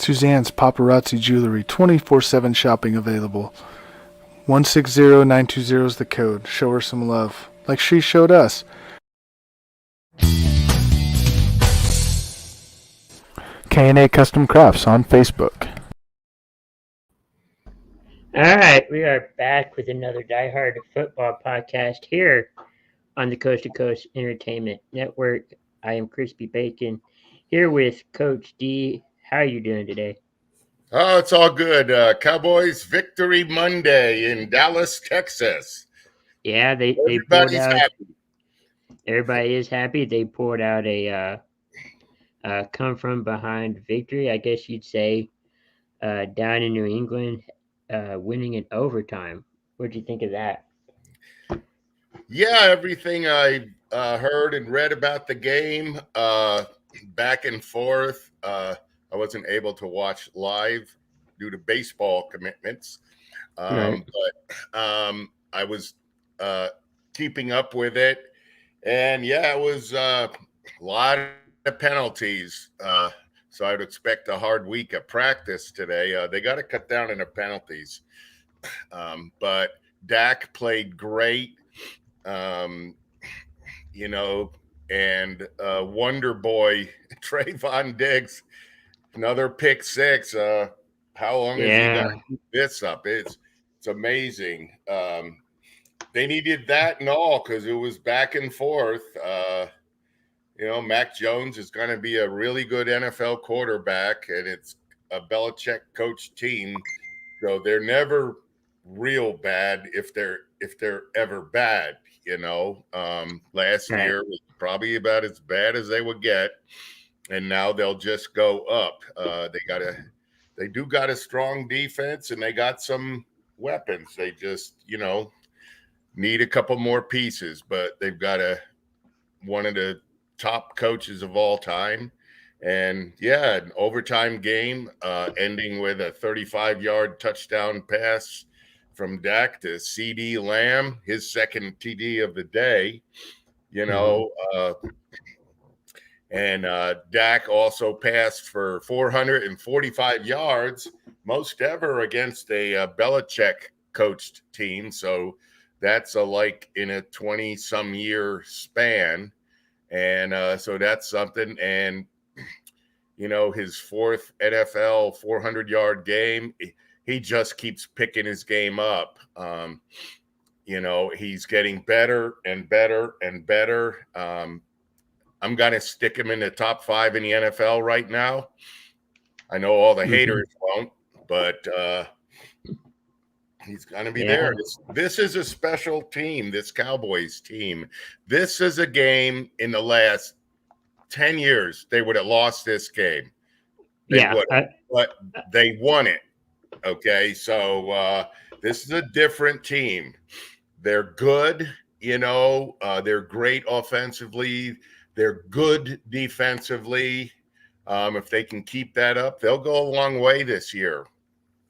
Suzanne's Paparazzi Jewelry, 24/7 shopping available. 160920 is the code. Show her some love, like she showed us. K&A Custom Crafts on Facebook. All right, we are back with another Diehard football podcast here on the Coast to Coast Entertainment Network. I am Crispy Bacon here with Coach D. How are you doing today? Oh, it's all good. Cowboys Victory Monday in Dallas, Texas. Yeah, they pulled Everybody's out. happy. Everybody is happy. They pulled out a come from behind victory, I guess you'd say, down in New England, winning in overtime. What'd you think of that? Yeah, everything I heard and read about the game, back and forth. I wasn't able to watch live due to baseball commitments, Right. but I was keeping up with it. And yeah, it was a lot of penalties. So I'd expect a hard week of practice today. They got to cut down on the penalties. But Dak played great, um, and Wonder Boy Trayvon Diggs, another pick six. How long has he got Yeah. to keep this up? It's amazing. They needed that and all because it was back and forth. Mac Jones is going to be a really good NFL quarterback, and it's a Belichick coach team, so they're never real bad if they're ever bad. Last Right. year was probably about as bad as they would get, and now they'll just go up. They do got a strong defense, and they got some weapons. They just need a couple more pieces, but they've got one of the top coaches of all time. And yeah, an overtime game, ending with a 35-yard touchdown pass from Dak to CD Lamb, his second TD of the day. And Dak also passed for 445 yards, most ever against a Belichick coached team. So that's in a 20-some year span. And so that's something. And, his fourth NFL 400-yard game, he just keeps picking his game up. He's getting better and better and better. I'm going to stick him in the top 5 in the NFL right now. I know all the haters won't, but he's going to be there. This is a special team, this Cowboys team. This is a game in the last 10 years, they would have lost this game. They would have, but they won it. Okay, so this is a different team. They're good, they're great offensively. They're good defensively. If they can keep that up, they'll go a long way this year.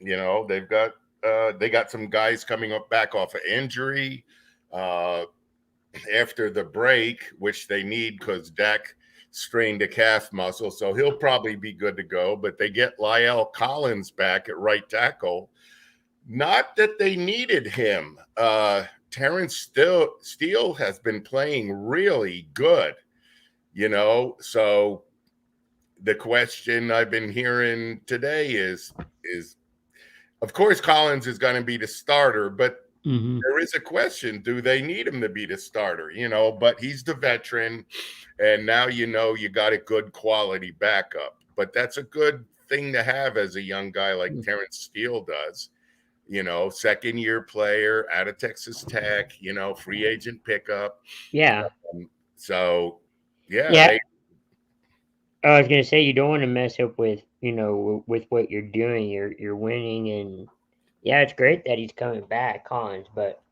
They got some guys coming up back off of injury after the break, which they need because Dak strained a calf muscle, so he'll probably be good to go. But they get Lyle Collins back at right tackle. Not that they needed him. Terrence Steele has been playing really good. So the question I've been hearing today is of course Collins is going to be the starter, but there is a question, do they need him to be the starter? But he's the veteran, and now you got a good quality backup. But that's a good thing to have as a young guy like Terrence Steele does. Second-year player out of Texas Tech, free agent pickup. Yeah. So, yeah. I was gonna say you don't want to mess up with with what you're doing. You're winning, and yeah, it's great that he's coming back, Collins. But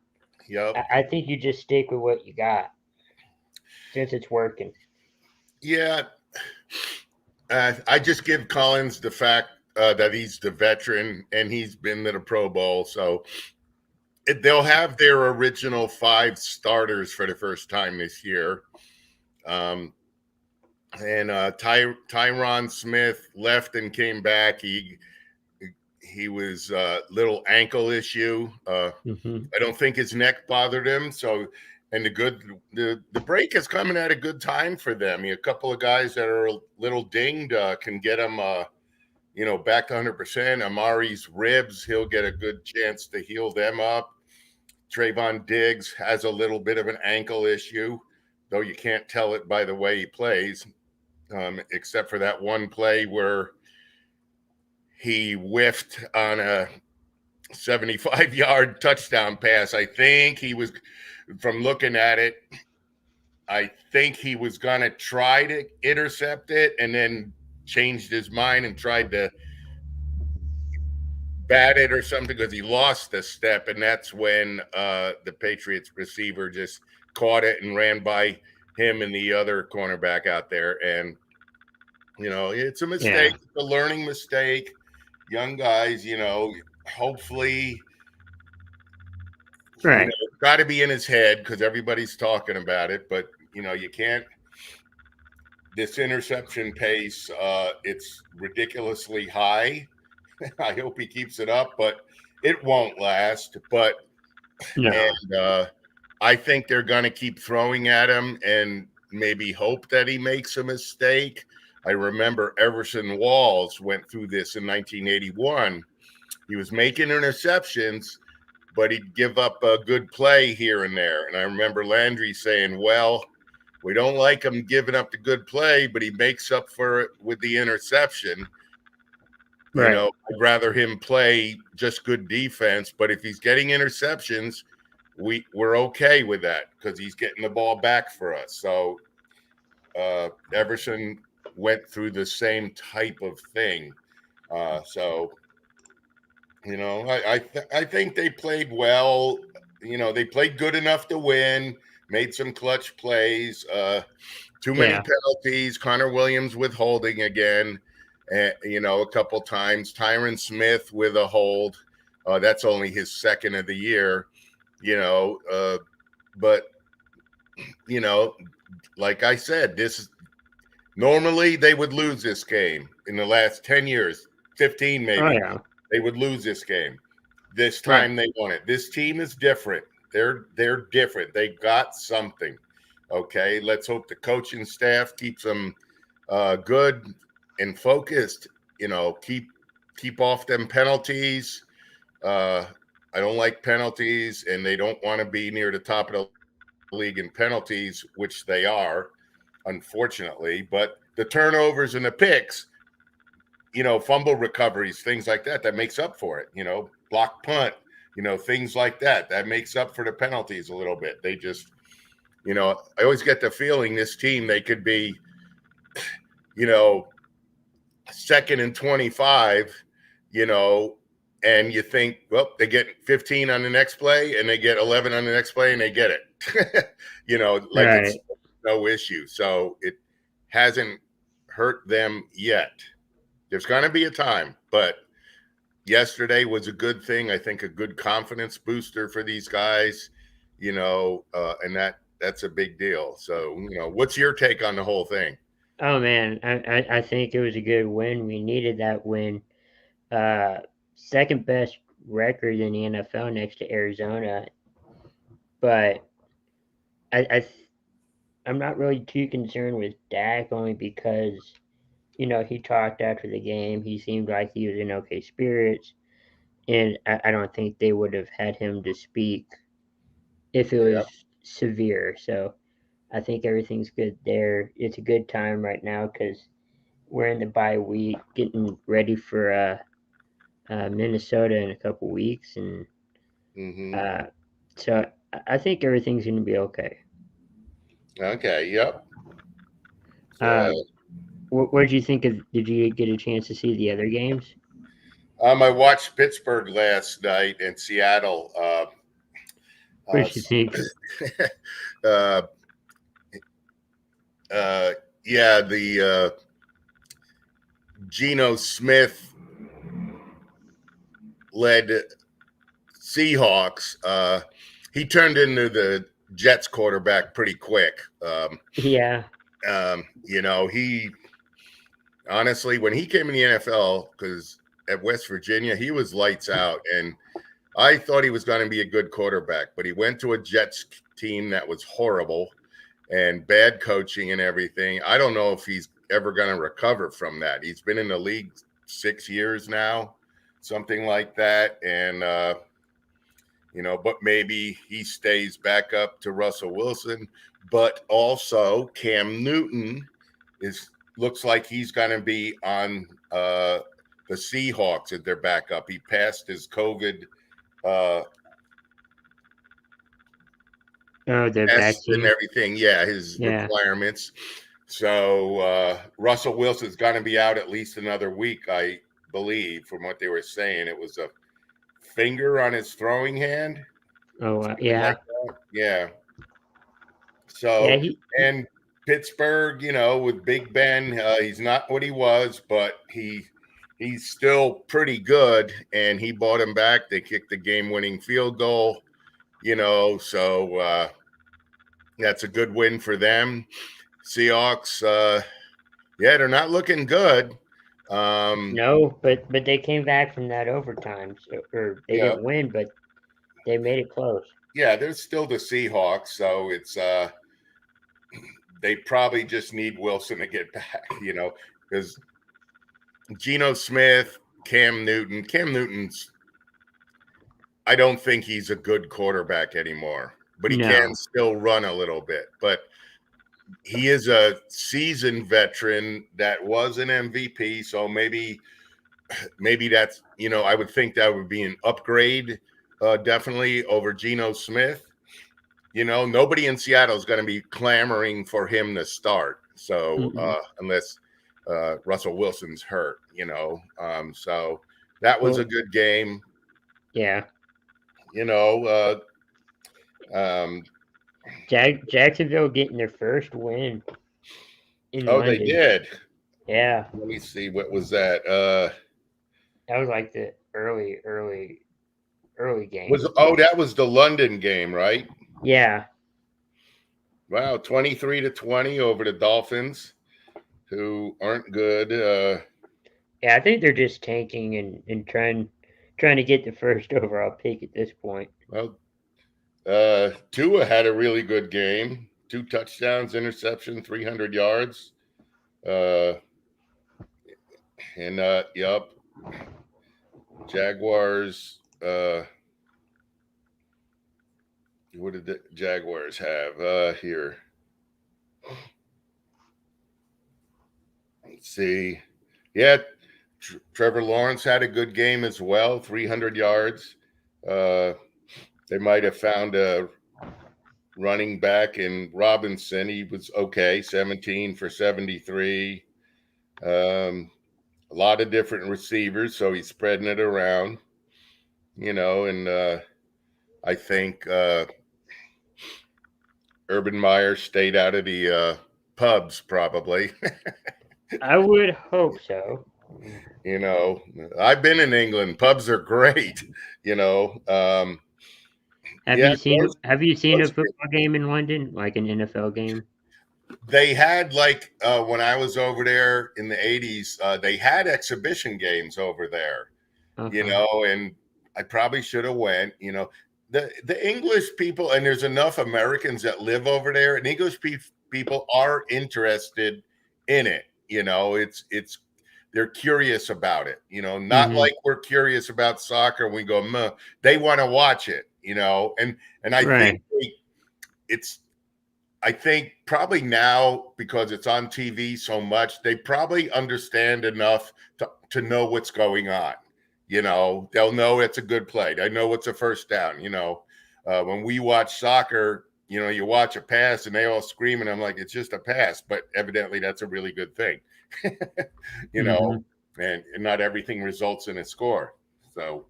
I think you just stick with what you got since it's working. Yeah, I just give Collins the fact that he's the veteran and he's been to the Pro Bowl, so they'll have their original 5 starters for the first time this year. And Tyron Smith left and came back. He was a little ankle issue. I don't think his neck bothered him. So, and the break is coming at a good time for them. A couple of guys that are a little dinged can get them, back to 100%. Amari's ribs, he'll get a good chance to heal them up. Trayvon Diggs has a little bit of an ankle issue, though you can't tell it by the way he plays, except for that one play where he whiffed on a 75-yard touchdown pass. I think he was, from looking at it, I think he was going to try to intercept it and then changed his mind and tried to bat it or something because he lost a step. And that's when the Patriots receiver just caught it and ran by him and the other cornerback out there. And, it's a mistake. It's a learning mistake. Young guys, hopefully, right. It's got to be in his head because everybody's talking about it. But, you can't. This interception pace, it's ridiculously high. I hope he keeps it up, but it won't last. But I think they're going to keep throwing at him and maybe hope that he makes a mistake. I remember Everson Walls went through this in 1981. He was making interceptions, but he'd give up a good play here and there. And I remember Landry saying, well, we don't like him giving up the good play, but he makes up for it with the interception. Right. I'd rather him play just good defense. But if he's getting interceptions, we're okay with that because he's getting the ball back for us. So Everson went through the same type of thing. I think they played well. They played good enough to win, made some clutch plays, too many penalties, Connor Williams withholding again, a couple times, Tyron Smith with a hold. That's only his second of the year, but, like I said, normally they would lose this game in the last 10 years, 15 maybe. Oh, yeah. They would lose this game. This time they won it. This team is different. They're different. They got something. Okay, let's hope the coaching staff keeps them good and focused. Keep off them penalties. I don't like penalties, and they don't want to be near the top of the league in penalties, which they are, unfortunately. But the turnovers and the picks, fumble recoveries, things like that makes up for it. Block punt, things like that makes up for the penalties a little bit. They just, I always get the feeling this team, they could be, 2nd and 25, and you think, well, they get 15 on the next play and they get 11 on the next play and they get it, it's no issue. So it hasn't hurt them yet. There's going to be a time, but yesterday was a good thing. I think a good confidence booster for these guys, and that's a big deal. So, what's your take on the whole thing? Oh, man, I think it was a good win. We needed that win. Second best record in the NFL next to Arizona. But I'm not really too concerned with Dak, only because, he talked after the game. He seemed like he was in okay spirits. And I don't think they would have had him to speak if it was severe. So I think everything's good there. It's a good time right now because we're in the bye week, getting ready for Minnesota in a couple weeks. And so I think everything's going to be okay. Okay, yep. What did you think of? Did you get a chance to see the other games? I watched Pittsburgh last night and Seattle. What did you think? The Geno Smith led Seahawks. He turned into the Jets quarterback pretty quick. Yeah. He honestly, when he came in the NFL, because at West Virginia, he was lights out, and I thought he was going to be a good quarterback, but he went to a Jets team that was horrible and bad coaching and everything. I don't know if he's ever going to recover from that. He's been in the league 6 years now, something like that. And, but maybe he stays back up to Russell Wilson. But also Cam Newton looks like he's going to be on the Seahawks at their backup. He passed his COVID the tests vaccine and everything. Yeah, his requirements. So Russell Wilson's going to be out at least another week, I believe, from what they were saying. It was a finger on his throwing hand. Oh, yeah. Like yeah. So, and Pittsburgh, with Big Ben, he's not what he was, but he's still pretty good, and he bought him back. They kicked the game-winning field goal, so that's a good win for them. Seahawks, they're not looking good. No, but they came back from that overtime, or they didn't win, but they made it close. Yeah, there's still the Seahawks, so it's they probably just need Wilson to get back, because Geno Smith, Cam Newton's, I don't think he's a good quarterback anymore, but he can still run a little bit. But he is a seasoned veteran that was an MVP, so maybe that's, I would think that would be an upgrade, definitely over Geno Smith. Nobody in Seattle is going to be clamoring for him to start. So unless Russell Wilson's hurt, so that was a good game. Yeah. Jacksonville getting their first win in London. They did. Yeah. Let me see. What was that? That was like the early game. That was the London game, right? Yeah. Wow, 23-20 over the Dolphins, who aren't good. Yeah, I think they're just tanking and trying to get the first overall pick at this point. Well, Tua had a really good game. 2 touchdowns, interception, 300 yards. Jaguars. What did the Jaguars have here? Let's see. Yeah, Trevor Lawrence had a good game as well, 300 yards. They might have found a running back in Robinson. He was okay, 17 for 73. A lot of different receivers, so he's spreading it around, and I think Urban Meyer stayed out of the pubs probably. I would hope so. I've been in England. Pubs are great, Have you seen a football game in London, like an NFL game? They had when I was over there in the 80s, they had exhibition games over there, and I probably should have went, the English people, and there's enough Americans that live over there, and English people are interested in it. It's they're curious about it, not like we're curious about soccer. We go, they want to watch it, and I think I think probably now, because it's on TV so much, they probably understand enough to know what's going on. They'll know it's a good play. They know it's a first down. When we watch soccer, you watch a pass and they all scream, and I'm like, it's just a pass, but evidently that's a really good thing. And not everything results in a score. So,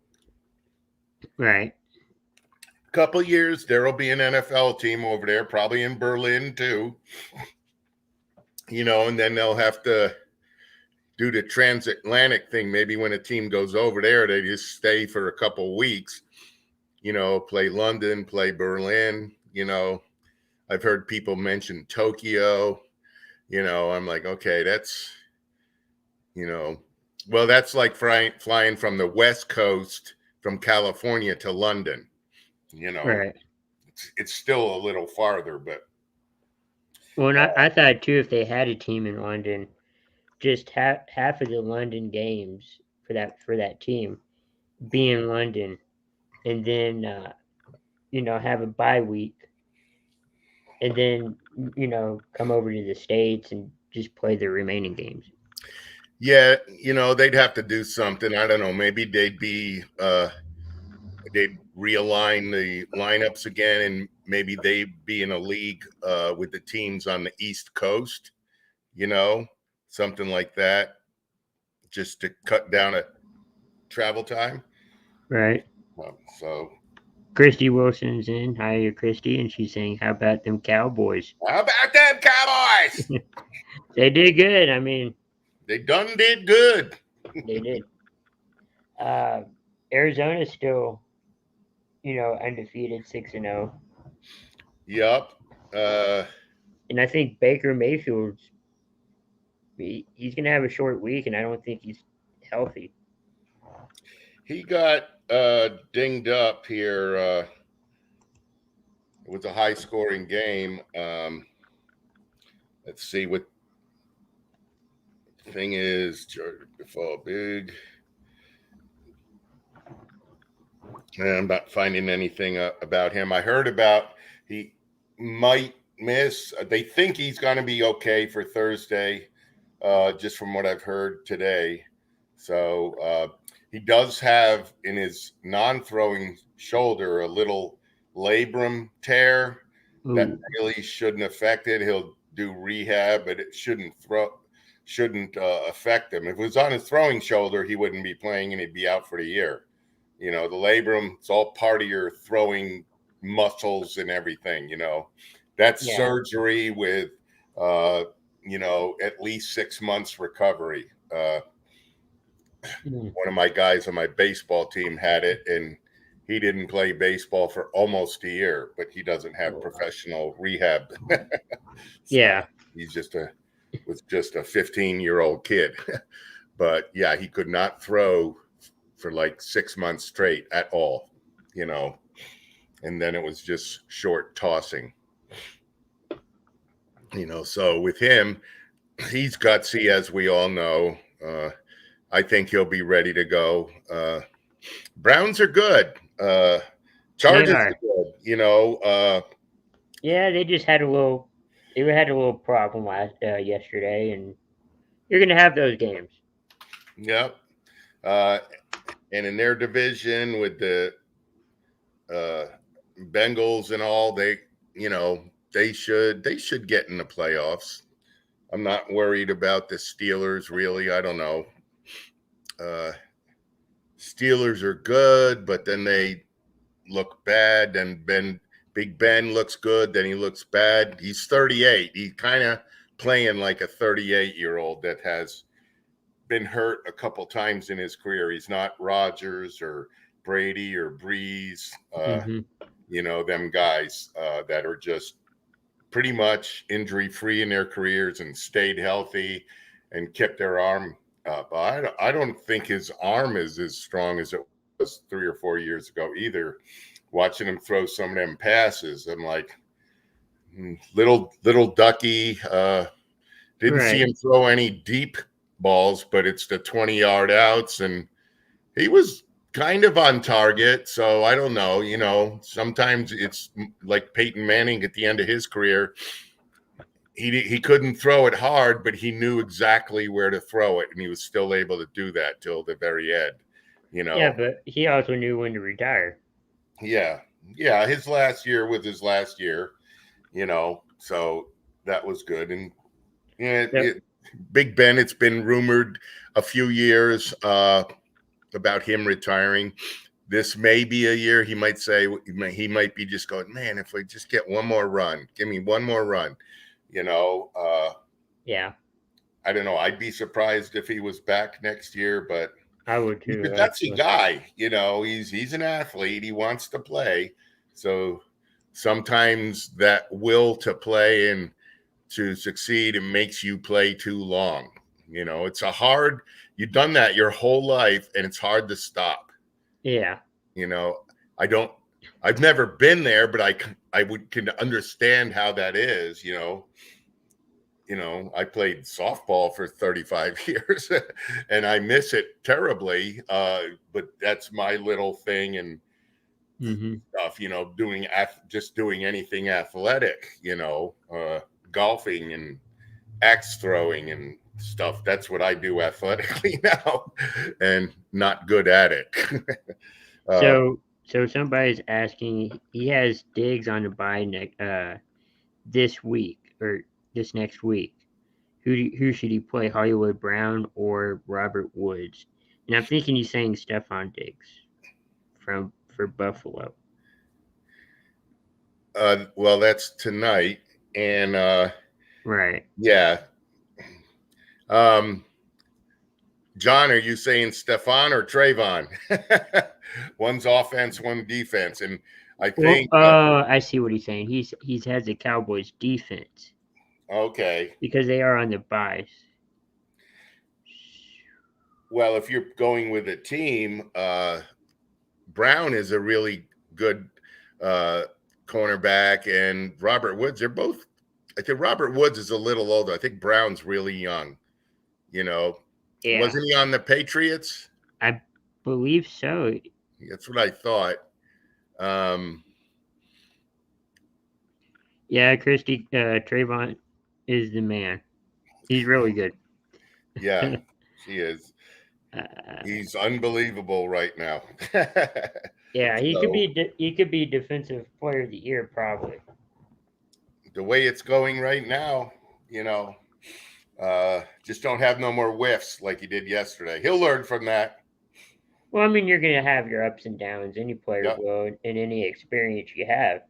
right. Couple years, there'll be an NFL team over there, probably in Berlin too. And then they'll have to do the transatlantic thing. Maybe when a team goes over there, they just stay for a couple weeks, play London, play Berlin. I've heard people mention Tokyo, I'm like, okay, that's, well, that's like flying from the West Coast from California to London. Right. It's still a little farther, but Well, and I thought too, if they had a team in London, just half of the London games for that team be in London, and then have a bye week, and then come over to the States and just play the remaining games. yeah, they'd have to do something. I don't know. Maybe they'd realign the lineups again, and maybe they'd be in a league with the teams on the East Coast, something like that, just to cut down a travel time. Right. So Christy Wilson's in. Hi, Christy, and she's saying, "How about them Cowboys? How about them Cowboys? They did good. I mean, they done did good. They did. Arizona's still, undefeated, 6-0. Yep. And I think Baker Mayfield's he's gonna have a short week, and I don't think he's healthy. He got dinged up here. It was a high scoring game. Let's see what the thing is. Georgia fall big. I'm not finding anything about him. I heard about he might miss. They think he's going to be okay for Thursday, just from what I've heard today. So he does have in his non-throwing shoulder a little labrum tear that really shouldn't affect it. He'll do rehab, but it shouldn't affect him. If it was on his throwing shoulder, he wouldn't be playing and he'd be out for the year. The labrum, it's all part of your throwing muscles and everything, That's surgery with, at least 6 months recovery. One of my guys on my baseball team had it, and he didn't play baseball for almost a year, but he doesn't have professional rehab. Yeah. He's was just a 15-year-old kid. But yeah, he could not throw for like 6 months straight at all, and then it was just short tossing, so with him, he's gutsy, as we all know. I think he'll be ready to go. Browns are good. Chargers are good, yeah, they just had a little problem yesterday, and you're gonna have those games. Yep. And in their division with the Bengals and all, they should get in the playoffs. I'm not worried about the Steelers, really. I don't know. Steelers are good, but then they look bad. And Big Ben looks good, then he looks bad. He's 38. He's kind of playing like a 38-year-old that has been hurt a couple times in his career. He's not Rodgers or Brady or Breeze, them guys that are just pretty much injury-free in their careers and stayed healthy and kept their arm up. I don't think his arm is as strong as it was 3 or 4 years ago either. Watching him throw some of them passes, I'm like, little ducky. Didn't see him throw any deep balls, but it's the 20-yard outs, and he was kind of on target. So I don't know, sometimes it's like Peyton Manning at the end of his career. He couldn't throw it hard, but he knew exactly where to throw it, and he was still able to do that till the very end. Yeah, but he also knew when to retire. Yeah, his last year was his last year, so that was good. And Big Ben, it's been rumored a few years about him retiring. This may be a year. He might say, he might be just going, man, if we just get one more run, give me one more run, yeah. I don't know. I'd be surprised if he was back next year, but I would too. He's a gutsy guy, he's an athlete. He wants to play. So sometimes that will to play and to succeed and makes you play too long. You know, it's you've done that your whole life, and it's hard to stop. Yeah. You know, I've never been there, but I can understand how that is, you know. You know, I played softball for 35 years and I miss it terribly. But that's my little thing and stuff, you know, just doing anything athletic, you know, golfing and axe throwing and stuff. That's what I do athletically now and not good at it. So somebody's asking, he has Diggs on the bye this week or this next week. Who should he play, Hollywood Brown or Robert Woods? And I'm thinking he's saying Stephon Diggs for Buffalo. Well, that's tonight, and right. Yeah. John, are you saying Stephon or Trayvon? One's offense, one defense, and I think. I see what he's saying. He's has the Cowboys defense. Okay. Because they are on the bye. Well, if you're going with a team, Brown is a really good cornerback, and Robert Woods. They're both. I think Robert Woods is a little older. I think Brown's really young. You know, wasn't he on the Patriots? I believe so. That's what I thought. Yeah, Christy Trayvon is the man. He's really good. Yeah, he is. He's unbelievable right now. Yeah, he could be defensive player of the year probably. The way it's going right now, you know, just don't have no more whiffs like he did yesterday. He'll learn from that. Well, I mean, you're going to have your ups and downs. Any player will, and any experience you have.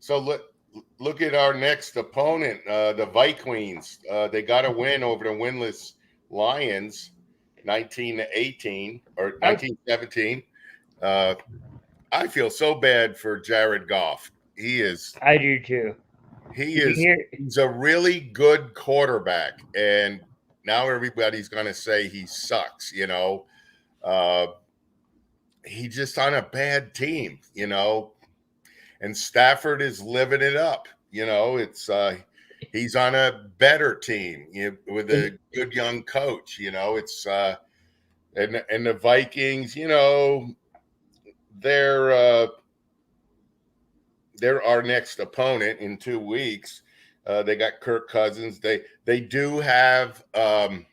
So look at our next opponent, the Vikings. They got a win over the winless Lions, 19-18 or 19-17. I feel so bad for Jared Goff. He is. I do too. He's a really good quarterback, and now everybody's going to say he sucks. You know, he's just on a bad team. You know, and Stafford is living it up. You know, it's he's on a better team with a good young coach. You know, it's and the Vikings. You know, they're our next opponent in 2 weeks. They got Kirk Cousins. They do have freaking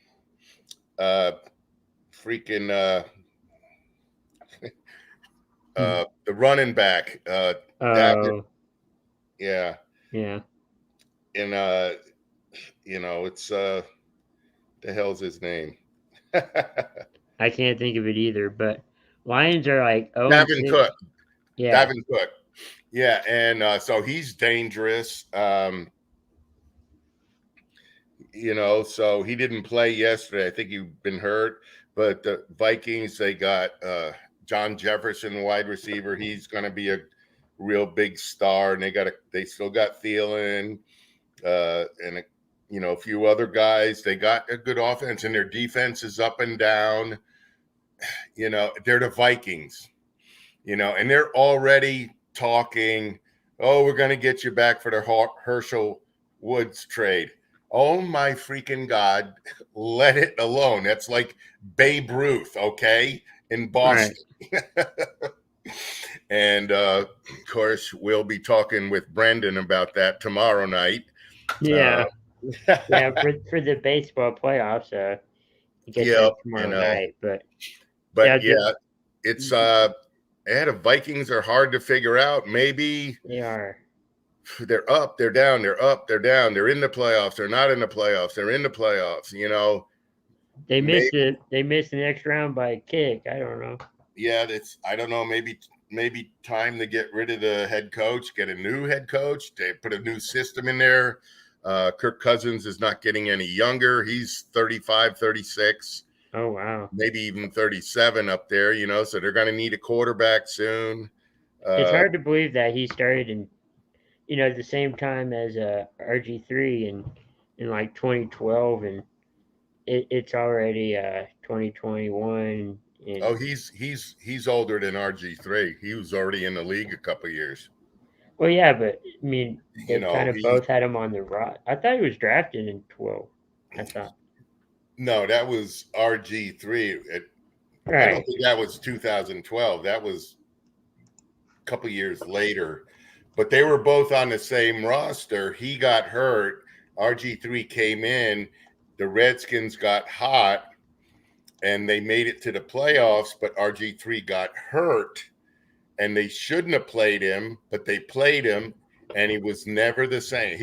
the running back. Yeah. And you know, it's the hell's his name? I can't think of it either, but Lions are like Davin Cook. Yeah. Davin Cook. Yeah, and so he's dangerous. You know, so he didn't play yesterday. I think he'd been hurt. But the Vikings, they got John Jefferson, wide receiver. He's going to be a real big star, and they still got Thielen and you know, a few other guys. They got a good offense, and their defense is up and down. You know, they're the Vikings. You know, and they're already talking, oh, we're going to get you back for the Herschel Woods trade. Oh, my freaking God, let it alone. That's like Babe Ruth, okay, in Boston. Right. And, of course, we'll be talking with Brendan about that tomorrow night. Yeah. Yeah, for the baseball playoffs. Tomorrow night. But yeah, it's the Vikings are hard to figure out. Maybe they are. They're up, they're down, they're up, they're down. They're in the playoffs. They're not in the playoffs. They're in the playoffs. You know, they missed it. They missed the next round by a kick. I don't know. Yeah, I don't know. Maybe time to get rid of the head coach, get a new head coach. They put a new system in there. Kirk Cousins is not getting any younger. He's 35, 36. Oh, wow. Maybe even 37 up there, you know, so they're going to need a quarterback soon. It's hard to believe that he started at the same time as RG3 in like 2012, and it's already 2021, Oh, and he's older than RG3. He was already in the league a couple years. well, yeah, but I mean, You they kind know, of both had him on the rot. I thought he was drafted in 12. I thought. no, that was RG3. I don't Right. think that was 2012. That was a couple years later. But they were both on the same roster. He got hurt. RG3 came in. The Redskins got hot and they made it to the playoffs, but RG3 got hurt and they shouldn't have played him, but they played him and he was never the same.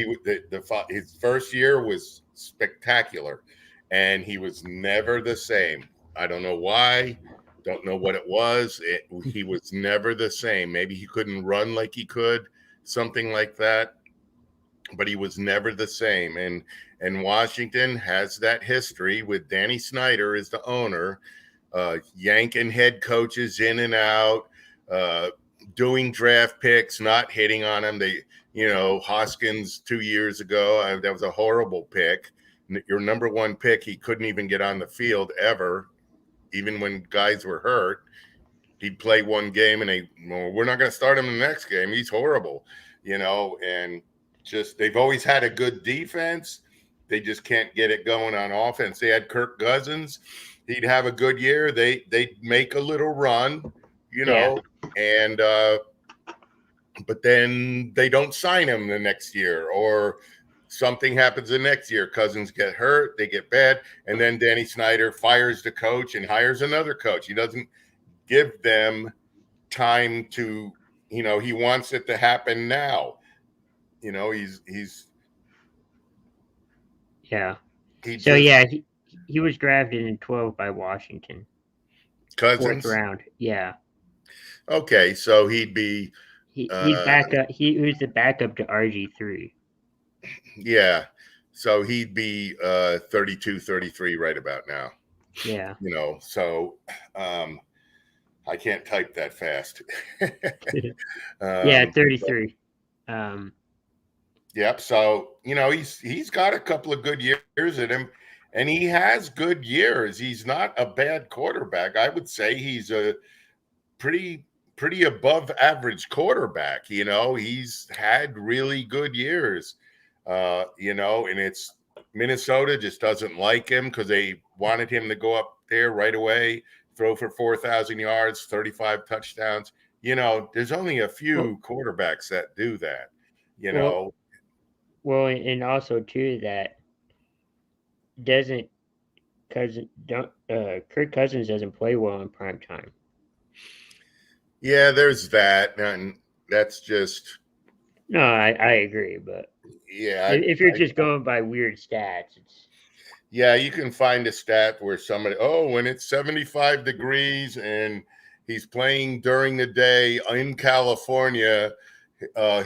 His first year was spectacular and he was never the same. I don't know why. Don't know what it was. He was never the same. Maybe he couldn't run like he could, something like that. But he was never the same. And Washington has that history with Danny Snyder as the owner, yanking head coaches in and out, doing draft picks, not hitting on them. Hoskins 2 years ago, that was a horrible pick. Your number one pick, he couldn't even get on the field ever, even when guys were hurt. He'd play one game and we're not going to start him in the next game. He's horrible, and just they've always had a good defense. They just can't get it going on offense. They had Kirk Cousins. He'd have a good year. They'd make a little run, and but then they don't sign him the next year, or something happens the next year. Cousins get hurt, they get bad, and then Danny Snyder fires the coach and hires another coach. He doesn't give them time to, he wants it to happen now. He's Yeah. he So just yeah, he was drafted in 12 by Washington, fourth Cousins. round. Yeah. Okay, so he'd be He's backup. He was the backup to RG3. yeah. So he'd be 32, 33 right about now. Yeah. So I can't type that fast. Yeah, 33. Yep. So, he's got a couple of good years in him, and he has good years. He's not a bad quarterback. I would say he's a pretty above average quarterback. He's had really good years. And it's Minnesota just doesn't like him because they wanted him to go up there right away, throw for 4,000 yards, 35 touchdowns. There's only a few quarterbacks that do that, Well, and also too that doesn't Kirk Cousins doesn't play well in prime time. Yeah, there's that, and that's just. No, I agree, but yeah, if you're just going by weird stats, it's. Yeah, you can find a stat where somebody, when it's 75 degrees and he's playing during the day in California,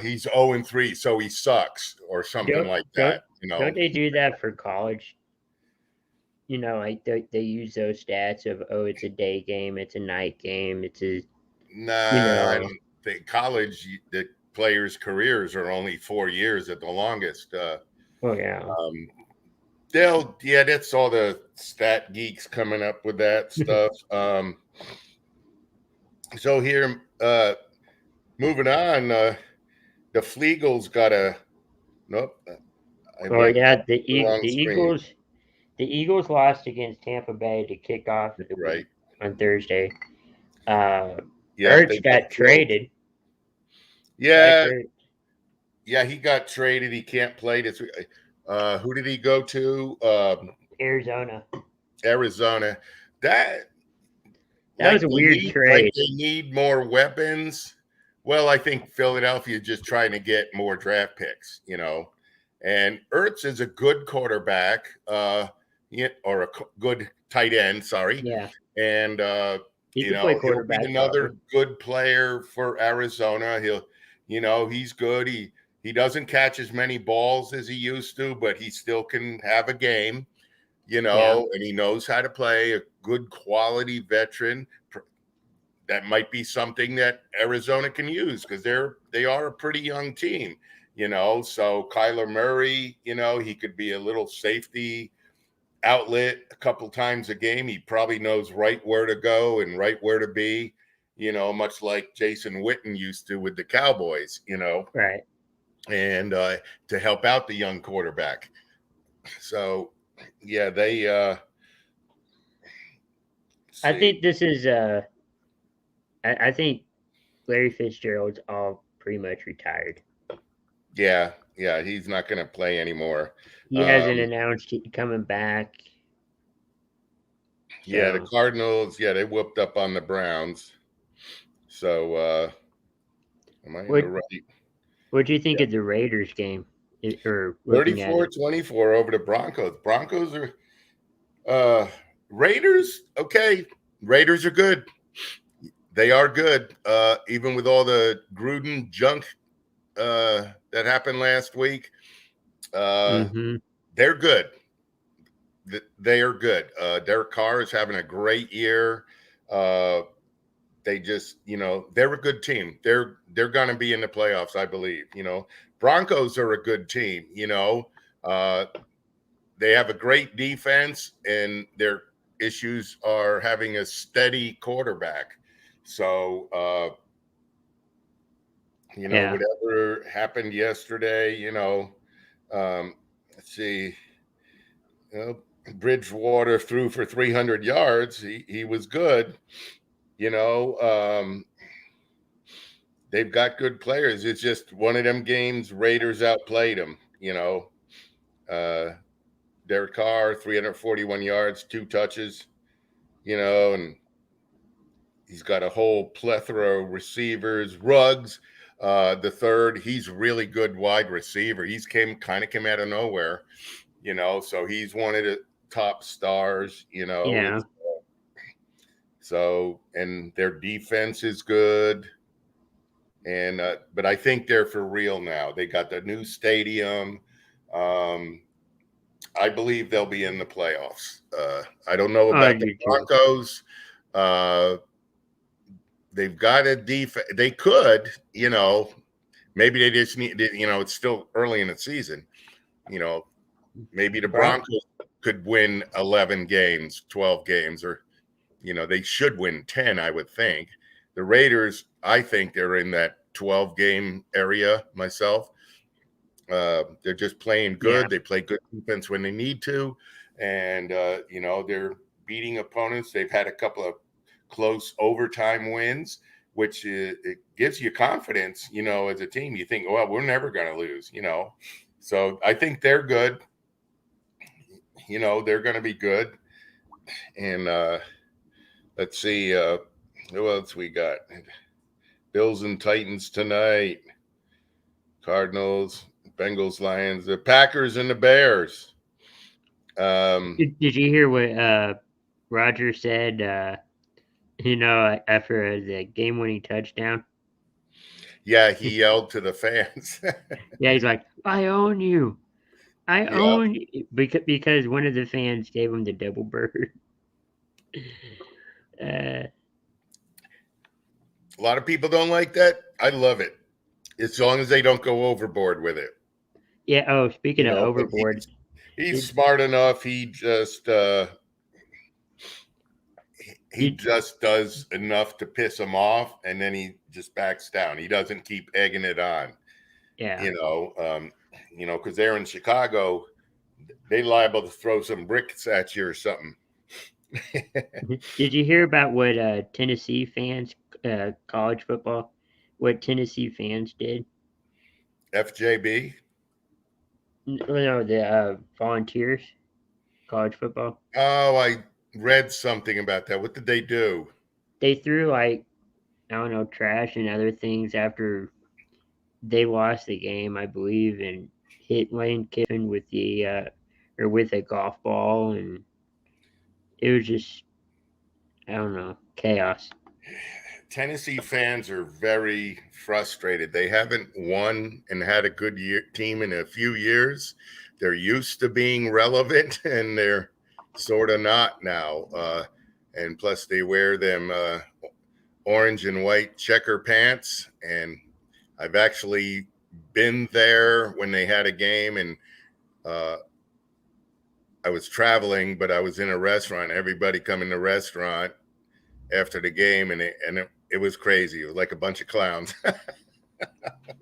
he's 0-3, so he sucks or something like that. Don't they do that for college? Like they use those stats of it's a day game, it's a night game, it's a. Nah, I don't think college. The players' careers are only 4 years at the longest. Yeah. That's all the stat geeks coming up with that stuff. So here, moving on, the Flegels got nope. The Eagles lost against Tampa Bay to kick off the week on Thursday. Ertz got traded. Yeah. Yeah, he got traded. He can't play this week. Who did he go to? Arizona. That was a weird trade. Like they need more weapons. Well, I think Philadelphia is just trying to get more draft picks, And Ertz is a good quarterback, or a good tight end. Sorry. Yeah. And he'll be another good player for Arizona. He's good. He doesn't catch as many balls as he used to, but he still can have a game, and he knows how to play. A good quality veteran. That might be something that Arizona can use because they are a pretty young team. So Kyler Murray, he could be a little safety outlet a couple times a game. He probably knows right where to go and right where to be, much like Jason Witten used to with the Cowboys, Right. and to help out the young quarterback. So, yeah, they I think this is I think Larry Fitzgerald's all pretty much retired. Yeah, he's not going to play anymore. He hasn't announced he coming back. Yeah, the So, Cardinals, they whooped up on the Browns. So, am I in the right? What do you think of the Raiders game? Or looking at it? 34-24 over the Broncos. Broncos are Raiders, okay. Raiders are good. They are good. Even with all the Gruden junk that happened last week, they're good. They are good. Derek Carr is having a great year. They just, they're a good team. They're going to be in the playoffs, I believe. Broncos are a good team. They have a great defense, and their issues are having a steady quarterback. So, whatever happened yesterday, let's see, Bridgewater threw for 300 yards. He was good. They've got good players. It's just one of them games Raiders outplayed them, Derek Carr, 341 yards, 2 touches, and he's got a whole plethora of receivers. Ruggs, the third, he's really good wide receiver. He's came out of nowhere, so he's one of the top stars, Yeah. So, and their defense is good. And, but I think they're for real now. They got the new stadium. I believe they'll be in the playoffs. I don't know about the Broncos. They've got a defense. They could, maybe they just need, it's still early in the season. Maybe the Broncos could win 11 games, 12 games, or, they should win 10, I would think. The Raiders, I think they're in that 12-game area myself. They're just playing good. Yeah. They play good defense when they need to. And, they're beating opponents. They've had a couple of close overtime wins, which it gives you confidence, as a team. You think, well, we're never going to lose, So I think they're good. They're going to be good. And let's see, who else we got? Bills and Titans tonight. Cardinals, Bengals, Lions, the Packers, and the Bears. Did you hear what Roger said? After the game-winning touchdown. Yeah, he yelled to the fans. Yeah, he's like, "I own you. I own you," because one of the fans gave him the double bird. A lot of people don't like that. I love it, as long as they don't go overboard with it. Yeah. Oh, speaking of overboard, he's smart enough. He just just does enough to piss him off, and then he just backs down. He doesn't keep egging it on. Yeah. Because they're in Chicago, they liable to throw some bricks at you or something. Did you hear about what Tennessee fans, college football, what Tennessee fans did? FJB? No, the Volunteers, college football. Oh, I read something about that. What did they do? They threw trash and other things after they lost the game, I believe, and hit Lane Kiffin with with a golf ball, and it was just, I don't know, chaos. Tennessee fans are very frustrated. They haven't won and had a good team in a few years. They're used to being relevant, and they're sort of not now. And plus, they wear them orange and white checker pants. And I've actually been there when they had a game, and I was traveling, but I was in a restaurant. Everybody come in the restaurant after the game, and it was crazy. It was like a bunch of clowns.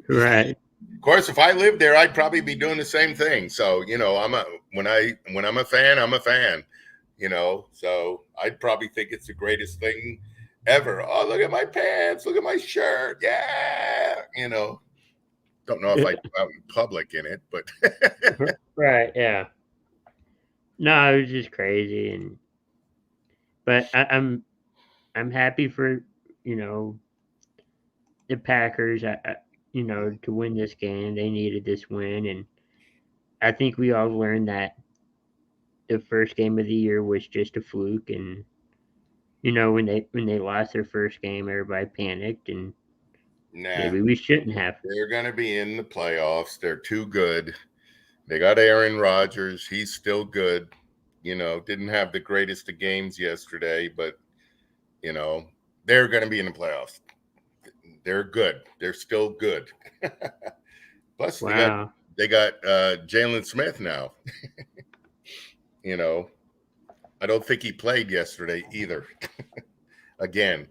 Right. Of course, if I lived there, I'd probably be doing the same thing. So, when I'm a fan, I'm a fan. So I'd probably think it's the greatest thing ever. Oh, look at my pants, look at my shirt. Yeah. Don't know if I'd go out in public in it, but Right. Yeah. No, it was just crazy, but I'm happy for the Packers. To win this game, they needed this win, and I think we all learned that the first game of the year was just a fluke, and when they lost their first game, everybody panicked, and nah, maybe we shouldn't have. they're going to be in the playoffs. They're too good. They got Aaron Rodgers. He's still good. Didn't have the greatest of games yesterday, but, they're going to be in the playoffs. They're good. They're still good. Plus, Wow. they got Jalen Smith now. I don't think he played yesterday either. Again.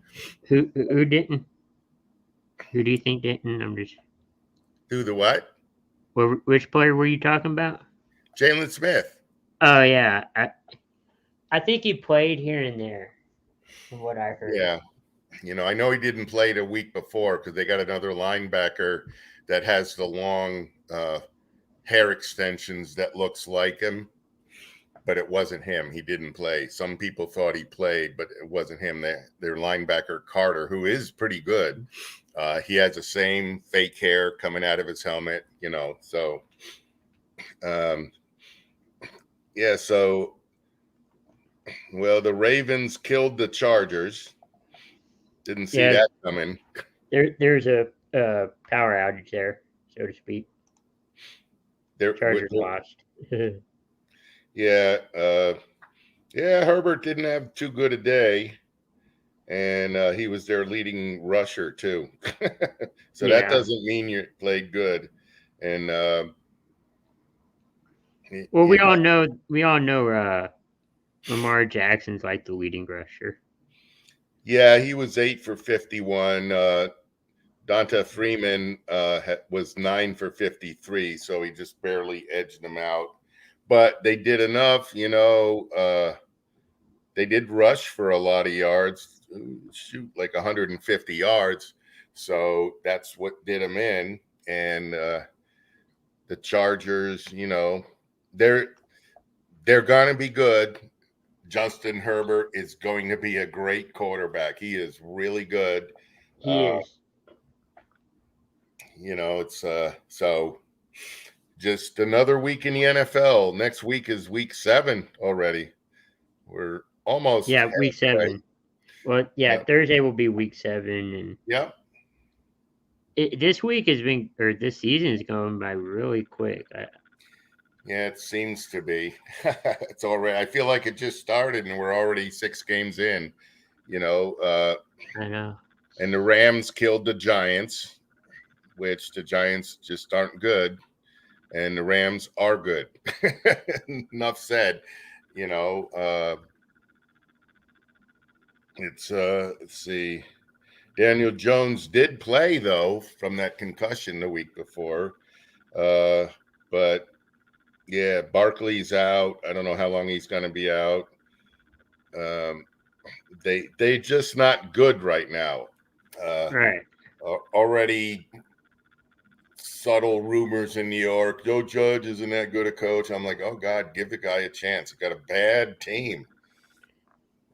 Who didn't? Who do you think didn't? I'm just. Who the what? Which player were you talking about? Jalen Smith. Oh yeah, I think he played here and there, from what I heard. Yeah. I know he didn't play the week before because they got another linebacker that has the long hair extensions that looks like him, but it wasn't him. He didn't play. Some people thought he played, but it wasn't him. Their linebacker, Carter, who is pretty good. He has the same fake hair coming out of his helmet, so yeah, so the Ravens killed the Chargers. Didn't see that coming. There's a power outage there, so to speak. Chargers lost. Yeah, Herbert didn't have too good a day, and he was their leading rusher too. So that doesn't mean you played good. And we all know Lamar Jackson's like the leading rusher. Yeah, he was 8 for 51. Donta Freeman was 9 for 53, so he just barely edged them out. But they did enough, they did rush for a lot of yards, shoot like 150 yards. So that's what did them in. And the Chargers, they're going to be good. Justin Herbert is going to be a great quarterback. He is really good. He is. It's so just another week in the NFL. Next week is week 7 already. We're almost week 7. Well, Thursday will be week 7, and this week this season is going by really quick. Yeah, it seems to be. It's already. I feel like it just started, and we're already 6 games in. I know. And the Rams killed the Giants, which the Giants just aren't good, and the Rams are good. Enough said. It's let's see. Daniel Jones did play though from that concussion the week before, but. Yeah, Barkley's out. I don't know how long he's going to be out. They just not good right now. Right. Already subtle rumors in New York. Joe Judge isn't that good a coach. I'm like, oh God, give the guy a chance. He got a bad team.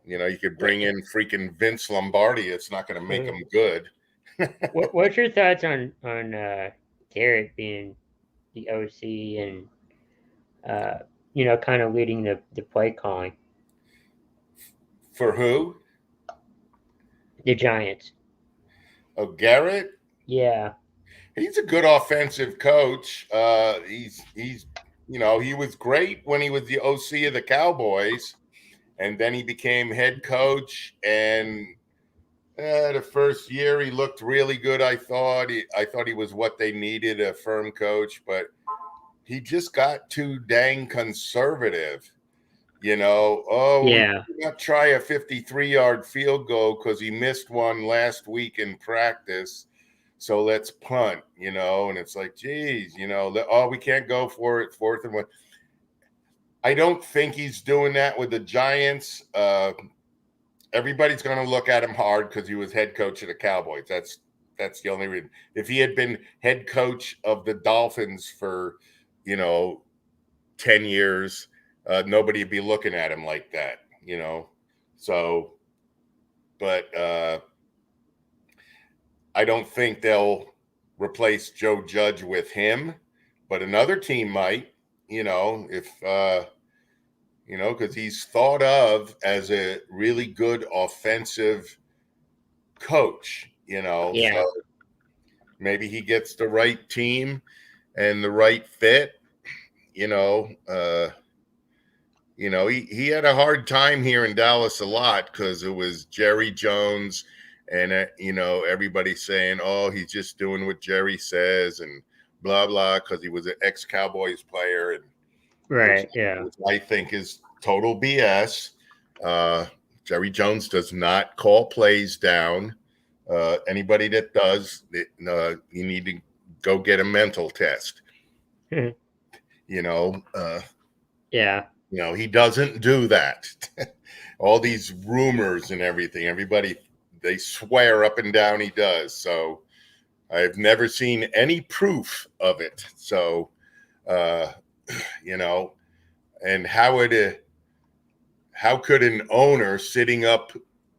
You could bring in freaking Vince Lombardi. It's not going to make him good. What's your thoughts on Garrett being the OC and kind of leading the play calling? For who? The Giants. Oh, Garrett? Yeah. He's a good offensive coach. He was great when he was the OC of the Cowboys, and then he became head coach, and The first year he looked really good. I thought he was what they needed, a firm coach, but he just got too dang conservative. We Yeah. did not try a 53-yard field goal because he missed one last week in practice. So let's punt, and it's like, geez, we can't go for it, 4th and 1. I don't think he's doing that with the Giants. Everybody's going to look at him hard because he was head coach of the Cowboys. That's the only reason. If he had been head coach of the Dolphins for, 10 years, nobody would be looking at him like that, So, but I don't think they'll replace Joe Judge with him, but another team might, if because he's thought of as a really good offensive coach, Yeah. So maybe he gets the right team and the right fit, he had a hard time here in Dallas a lot because it was Jerry Jones and, everybody saying, oh, he's just doing what Jerry says and blah, blah, because he was an ex-Cowboys player. And Right. Yeah. which I think is total BS. Jerry Jones does not call plays down. Anybody that does, you need to go get a mental test. Yeah. He doesn't do that. All these rumors and everything, everybody, they swear up and down he does. So I've never seen any proof of it. So, and how could an owner sitting up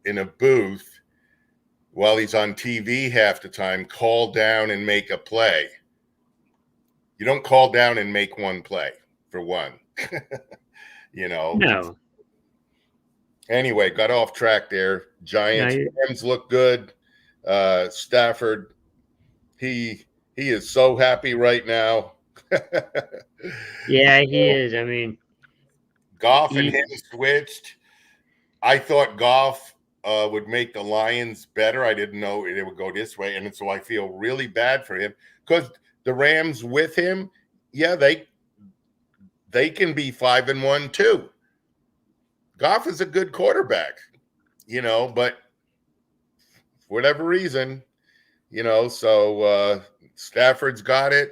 in a booth while he's on TV half the time call down and make a play? You don't call down and make one play, for one. No. Anyway, got off track there. Giants, Rams look good. Stafford, he is so happy right now. Yeah, he is. I mean, Goff and him switched. I thought Goff would make the Lions better. I didn't know it would go this way, and so I feel really bad for him because the Rams with him, yeah, they can be 5-1 too. Goff is a good quarterback, but for whatever reason, so Stafford's got it.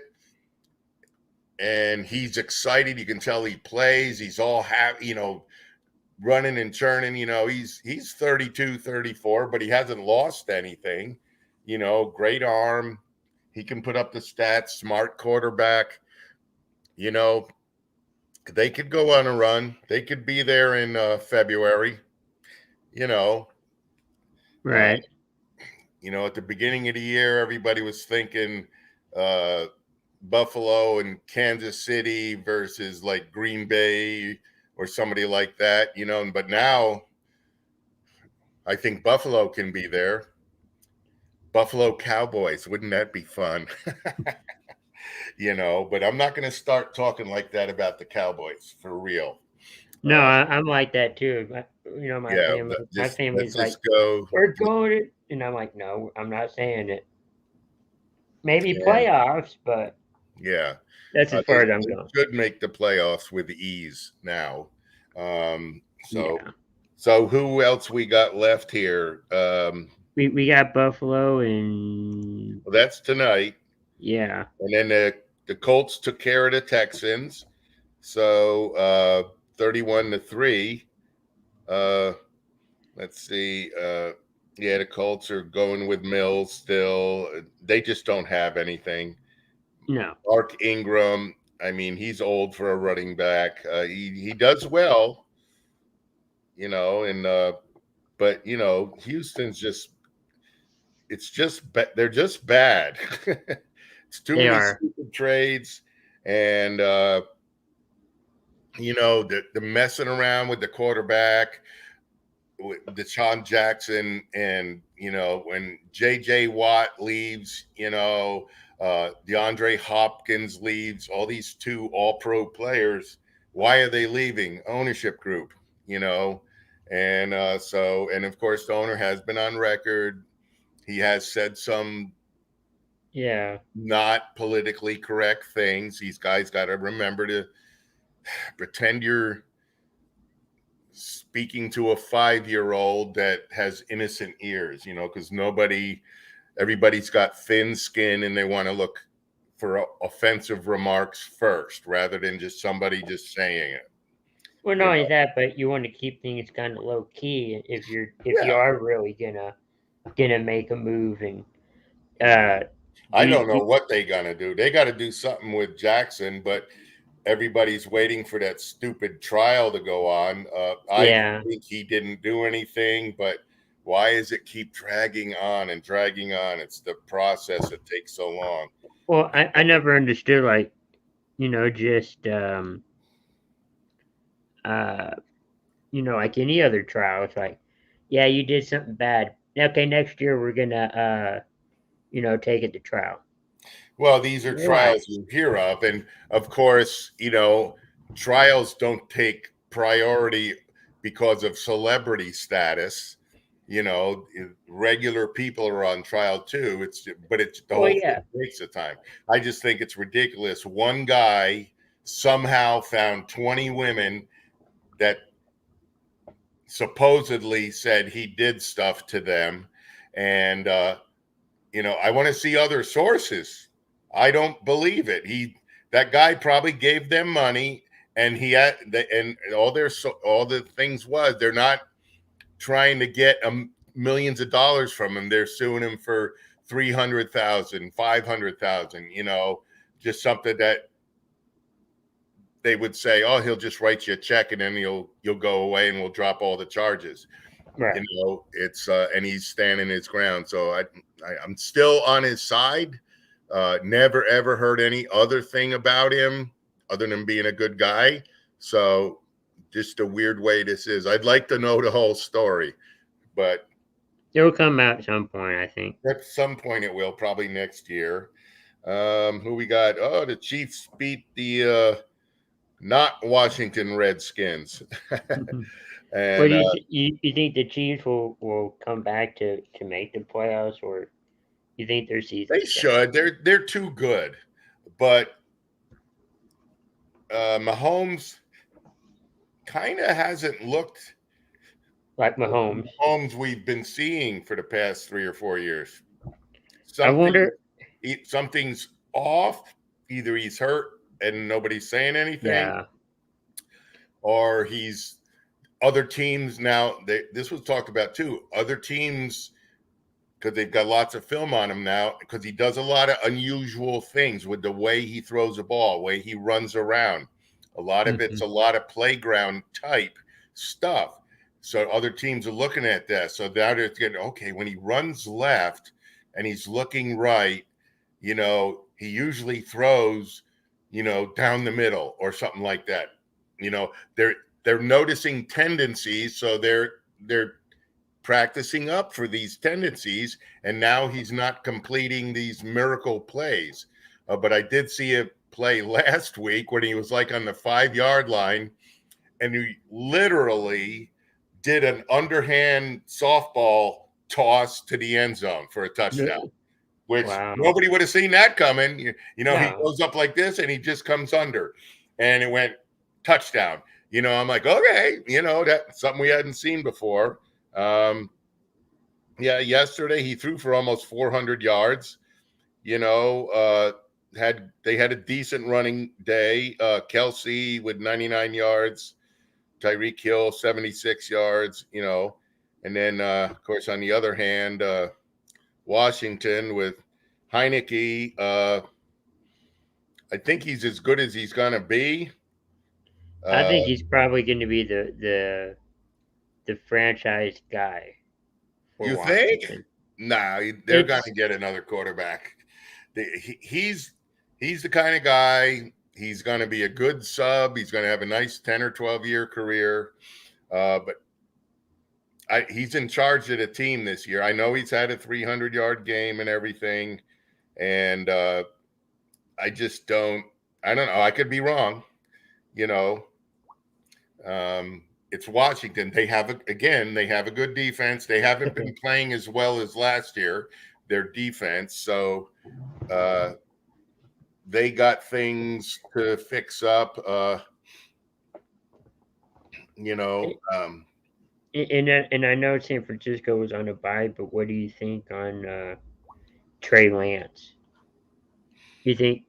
And he's excited. You can tell he plays. He's all happy, running and churning. He's 32, 34, but he hasn't lost anything. Great arm. He can put up the stats. Smart quarterback. They could go on a run. They could be there in February. Right. At the beginning of the year, everybody was thinking Buffalo and Kansas City versus like Green Bay or somebody like that, but now I think Buffalo can be there. Buffalo Cowboys, wouldn't that be fun? But I'm not going to start talking like that about the Cowboys for real. No, I'm like that too. My family's like, we're going, and I'm like, no, I'm not saying it. Maybe playoffs, but yeah, that's as far as I'm going. Should make the playoffs with ease now. So who else we got left here? We got Buffalo and that's tonight. Yeah, and then the Colts took care of the Texans, so 31-3. Let's see. The Colts are going with Mills still. They just don't have anything. No. Mark Ingram, I mean, he's old for a running back. He does well, but Houston's just they're just bad. It's too many stupid trades, and the messing around with the quarterback, with Deshaun Jackson, and when J.J. Watt leaves, DeAndre Hopkins leaves, all these 2 all-pro players. Why are they leaving? Ownership group, And and of course, the owner has been on record. He has said some not politically correct things. These guys got to remember to pretend you're speaking to a 5-year-old that has innocent ears, because everybody's got thin skin and they want to look for offensive remarks first rather than just somebody just saying it. Well, not only that, but you want to keep things kind of low key if you are really gonna make a move. And I don't know what they gonna do. They got to do something with Jackson, but everybody's waiting for that stupid trial to go on. I think he didn't do anything, but why does it keep dragging on and dragging on? It's the process that takes so long. Well, I never understood, like, just like any other trial. It's like, yeah, you did something bad. Okay, next year we're gonna take it to trial. Well, these are trials you hear of, and of course, trials don't take priority because of celebrity status. Regular people are on trial too. It's the whole thing takes the time. I just think it's ridiculous. One guy somehow found 20 women that supposedly said he did stuff to them, and I want to see other sources. I don't believe it. That guy probably gave them money, and all the things was they're not trying to get millions of dollars from him. They're suing him for 300,000, 500,000. Just something that they would say, "Oh, he'll just write you a check, and then you'll go away, and we'll drop all the charges." Right. It's and he's standing his ground. So I'm still on his side. Never ever heard any other thing about him other than being a good guy. So just a weird way this is. I'd like to know the whole story, but it'll come out at some point, I think. At some point it will, probably next year. Who we got? Oh, the Chiefs beat the not Washington Redskins. And what do you think the Chiefs will come back to make the playoffs, or you think their season? They should. They're too good, but Mahomes kind of hasn't looked like Mahomes we've been seeing for the past 3 or 4 years. I wonder something's off. Either he's hurt and nobody's saying anything, or he's other teams now. This was talked about too. Other teams, because they've got lots of film on him now, because he does a lot of unusual things with the way he throws the ball, way he runs around. A lot of it's a lot of playground type stuff. So other teams are looking at that. So now they're getting, okay, when he runs left and he's looking right, he usually throws, down the middle or something like that. They're noticing tendencies, so they're practicing up for these tendencies, and now he's not completing these miracle plays. But I did see a play last week when he was like on the 5-yard line, and he literally did an underhand softball toss to the end zone for a touchdown, which nobody would have seen that coming. He goes up like this and he just comes under, and it went touchdown. I'm like, okay, that's something we hadn't seen before. Yesterday he threw for almost 400 yards. They had a decent running day. Kelsey with 99 yards, Tyreek Hill 76 yards, and then of course on the other hand, Washington with Heineke. I think he's as good as he's gonna be. I think he's probably going to be the franchise guy. You Washington. Think? Nah, they're going to get another quarterback. He's the kind of guy. He's going to be a good sub. He's going to have a nice 10 or 12-year career. But he's in charge of the team this year. I know he's had a 300-yard game and everything. And I don't know. I could be wrong, it's Washington. They have a good defense. They haven't been playing as well as last year, their defense. So they got things to fix up. And I know San Francisco was on a bye, but what do you think on Trey Lance? You think?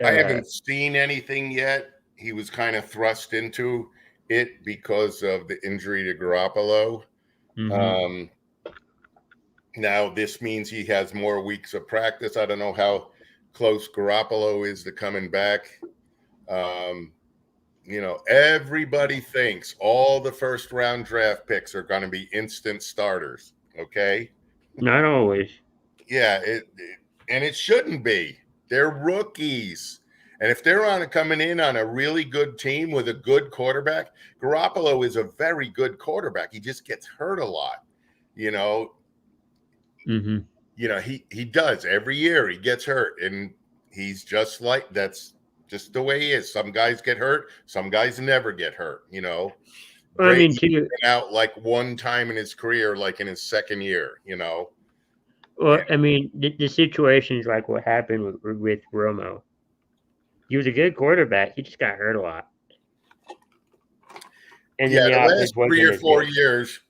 I haven't seen anything yet. He was kind of thrust into it because of the injury to Garoppolo. Mm-hmm. Now, this means he has more weeks of practice. I don't know how close Garoppolo is to coming back. Everybody thinks all the first round draft picks are going to be instant starters. Okay. Not always. Yeah. And it shouldn't be. They're rookies. And if they're coming in on a really good team with a good quarterback, Garoppolo is a very good quarterback. He just gets hurt a lot. Mm-hmm. He does every year. He gets hurt, and he's just like that's just the way he is. Some guys get hurt, some guys never get hurt. Well, I mean, too, been out like one time in his career, like in his second year. Well, yeah. I mean, the situations like what happened with Romo. He was a good quarterback. He just got hurt a lot. And the last 3 or 4 years,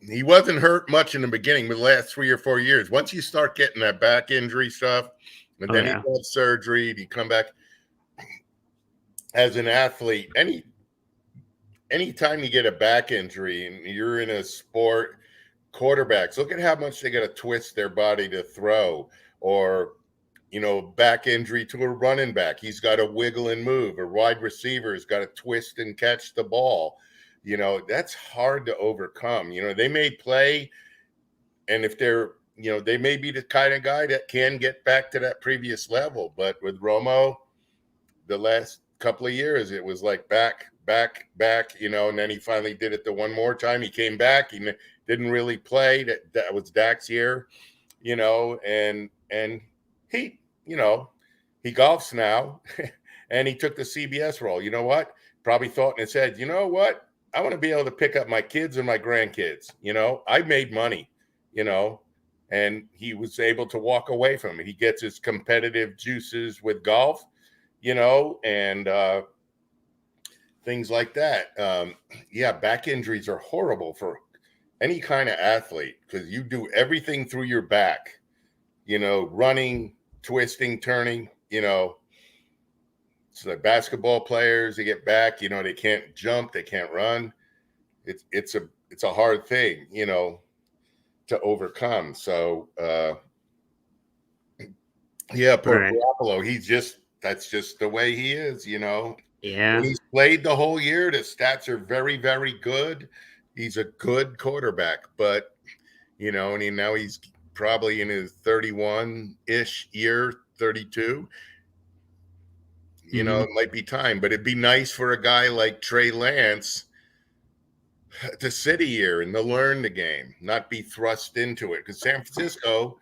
he wasn't hurt much in the beginning, but the last 3 or 4 years, once you start getting that back injury stuff, and then he had surgery, he come back as an athlete. Anytime you get a back injury and you're in a sport, quarterbacks, look at how much they got to twist their body to throw, or back injury to a running back. He's got to wiggle and move. A wide receiver's got to twist and catch the ball. That's hard to overcome. They may play, and if they're, they may be the kind of guy that can get back to that previous level. But with Romo, the last couple of years, it was like back, and then he finally did it the one more time. He came back. He didn't really play. That was Dak's year, and he, he golfs now, and he took the CBS role. You know what? Probably thought in his head, you know what? I want to be able to pick up my kids and my grandkids. I made money, and he was able to walk away from it. He gets his competitive juices with golf, and things like that. Back injuries are horrible for any kind of athlete because you do everything through your back, running, twisting, turning, so the basketball players, they get back, they can't jump, they can't run. It's a hard thing, to overcome. So, Garoppolo, that's just the way he is, Yeah. When he's played the whole year, the stats are very, very good. He's a good quarterback, but, now he's probably in his 31-ish year, 32. It might be time, but it'd be nice for a guy like Trey Lance to sit a year and to learn the game, not be thrust into it. Because San Francisco,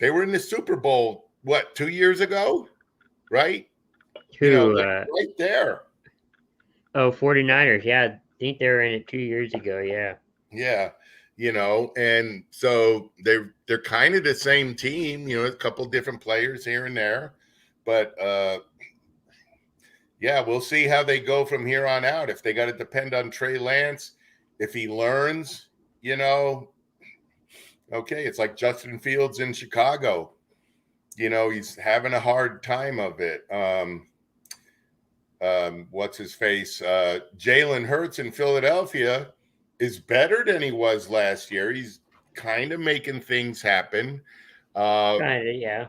they were in the Super Bowl, 2 years ago? Right? Right there. Oh, 49ers. Yeah, I think they were in it 2 years ago. Yeah. Yeah. And so they're kind of the same team, a couple different players here and there. But we'll see how they go from here on out. If they got to depend on Trey Lance, if he learns, okay, it's like Justin Fields in Chicago. He's having a hard time of it. What's his face? Jalen Hurts in Philadelphia is better than he was last year. He's kind of making things happen. Kind of, yeah.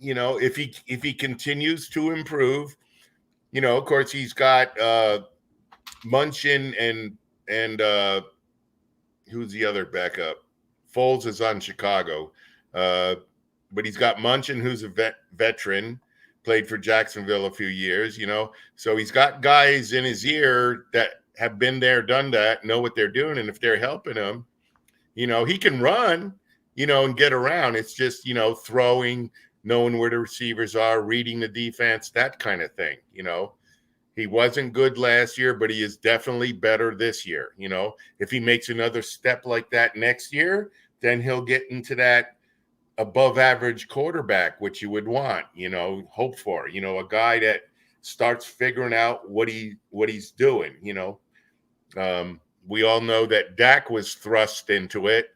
If he continues to improve, of course he's got Munchin and who's the other backup? Foles is on Chicago, but he's got Munchin, who's a veteran, played for Jacksonville a few years. So he's got guys in his ear that have been there, done that, know what they're doing, and if they're helping him, he can run, and get around. It's just throwing, knowing where the receivers are, reading the defense, that kind of thing. He wasn't good last year, but he is definitely better this year. You know, if he makes another step like that next year, then he'll get into that above average quarterback, which you would want, you know, hope for, you know, a guy that starts figuring out what he's doing, you know. We all know that Dak was thrust into it,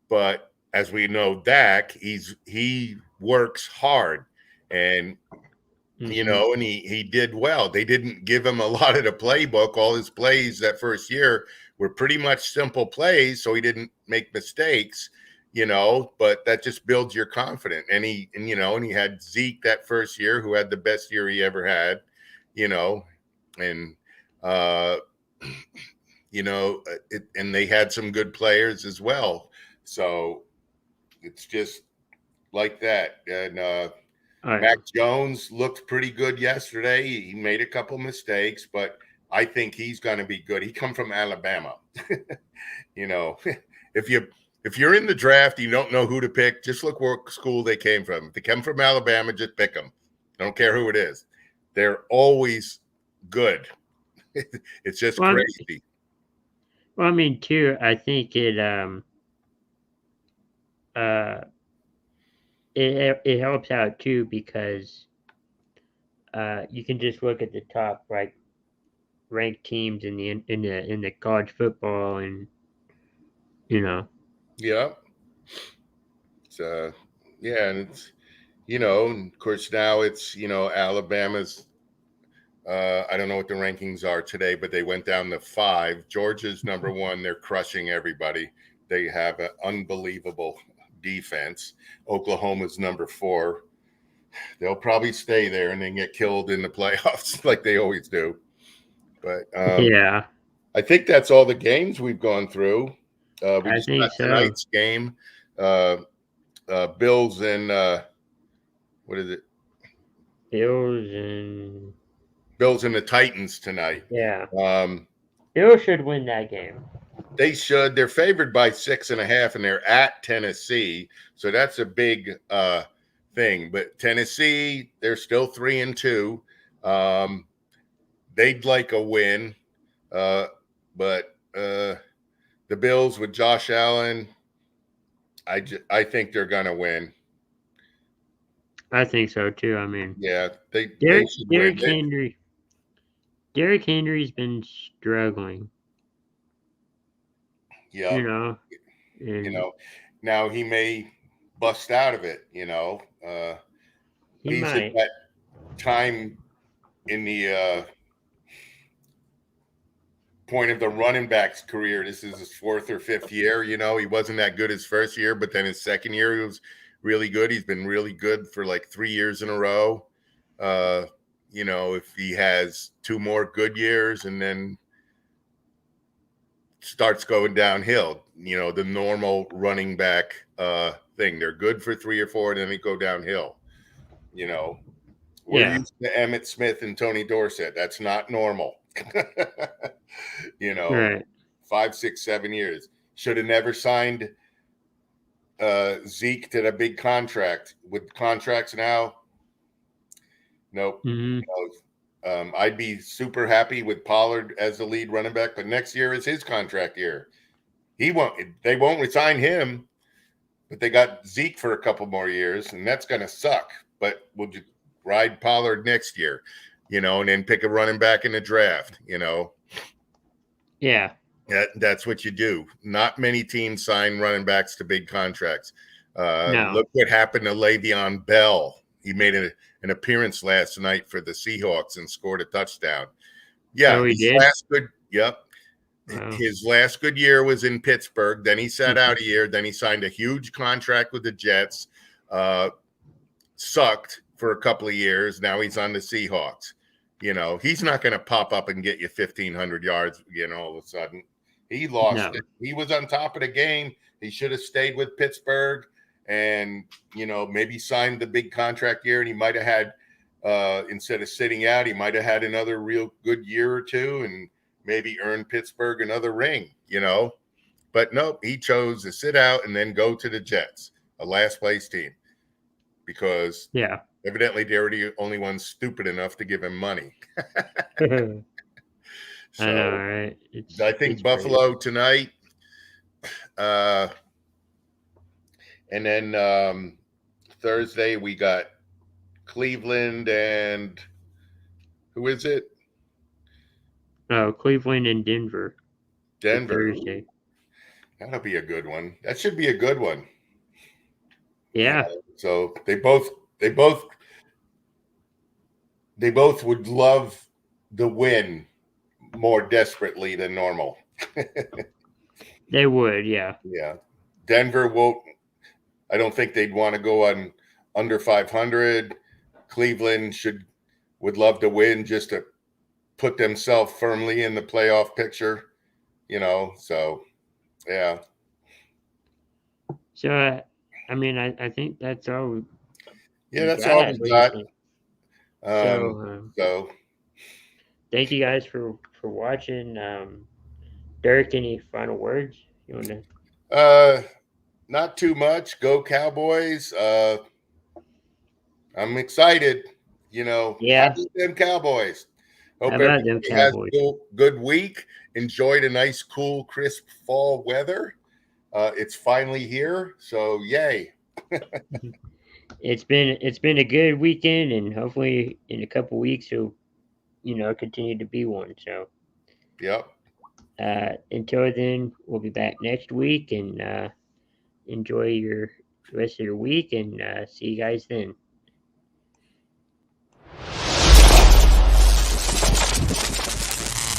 but as we know, Dak, he works hard, and you know, and he did well. They didn't give him a lot of the playbook. All his plays that first year were pretty much simple plays, so he didn't make mistakes, you know, but that just builds your confidence. And he had Zeke that first year, who had the best year he ever had, you know, and and they had some good players as well. So it's just like that. And Mac Jones looked pretty good yesterday. He made a couple mistakes, but I think he's going to be good. He come from Alabama. You know, if you're in the draft, you don't know who to pick, just look what school they came from. If they come from Alabama, just pick them. Don't care who it is. They're always good. It's just crazy. Well, I mean, too, I think it helps out too, because you can just look at the top ranked teams in the college football, and you know. Yeah. So yeah, and it's, you know, and of course now it's, you know, Alabama's. I don't know what the rankings are today, but they went down to 5. Georgia's number 1. They're crushing everybody. They have an unbelievable defense. Oklahoma's number 4. They'll probably stay there and then get killed in the playoffs like they always do. But yeah, I think that's all the games we've gone through. We just got tonight's game. Bills and what is it? Bills and the Titans tonight. Yeah. Bills should win that game. They should. They're favored by 6.5, and they're at Tennessee, so that's a big thing. But Tennessee, they're still 3-2. They'd like a win, but the Bills with Josh Allen, I think they're gonna win. I think so too. I mean, yeah, Derrick Henry's been struggling. Yeah, you know, now he may bust out of it. You know, he's might. at that time in the point of the running back's career. This is his 4th or 5th year. You know, he wasn't that good his first year, but then his second year he was really good. He's been really good for like 3 years in a row. You know, if he has 2 more good years and then starts going downhill, you know, the normal running back thing. They're good for 3 or 4, and then they go downhill. You know, we're used to Emmitt Smith and Tony Dorsett. That's not normal. You know, right. 5, 6, 7 years. Should have never signed Zeke to the big contract. With contracts now, nope. No. I'd be super happy with Pollard as the lead running back, but next year is his contract year. They won't resign him, but they got Zeke for a couple more years, and that's going to suck. But we'll just ride Pollard next year, you know, and then pick a running back in the draft, you know. Yeah. That's what you do. Not many teams sign running backs to big contracts. No. Look what happened to Le'Veon Bell. He made an appearance last night for the Seahawks and scored a touchdown. Yeah, he did? Wow. His last good year was in Pittsburgh. Then he sat out a year. Then he signed a huge contract with the Jets. Sucked for a couple of years. Now he's on the Seahawks. You know, he's not going to pop up and get you 1,500 yards again all of a sudden. He lost it. He was on top of the game. He should have stayed with Pittsburgh and, you know, maybe signed the big contract year, and he might have had, instead of sitting out, he might have had another real good year or 2 and maybe earned Pittsburgh another ring, you know. But nope, he chose to sit out and then go to the Jets, a last place team, because Evidently, they were the only ones stupid enough to give him money. I So know, right? I think it's Buffalo tonight. And then Thursday we got Cleveland and who is it? Oh, Cleveland and Denver. Denver. Thursday. That'll be a good one. That should be a good one. Yeah. So they both would love the win more desperately than normal. They would, yeah. Yeah. Denver won't. I don't think they'd want to go on under 500. Cleveland would love to win just to put themselves firmly in the playoff picture, so yeah. So, I mean, I think that's all Yeah, we that's all got. we What do you got. think? So Thank you guys for watching. Dirk, any final words you want to? not too much. Go Cowboys. I'm excited. How Yeah. about them Cowboys? How Hope about them everybody has Cowboys? a good week. Enjoy the nice, cool, crisp fall weather. It's finally here, so yay. It's been a good weekend, and hopefully in a couple weeks it'll continue to be one. So Yep. until then, we'll be back next week, and enjoy your rest of your week, and see you guys then.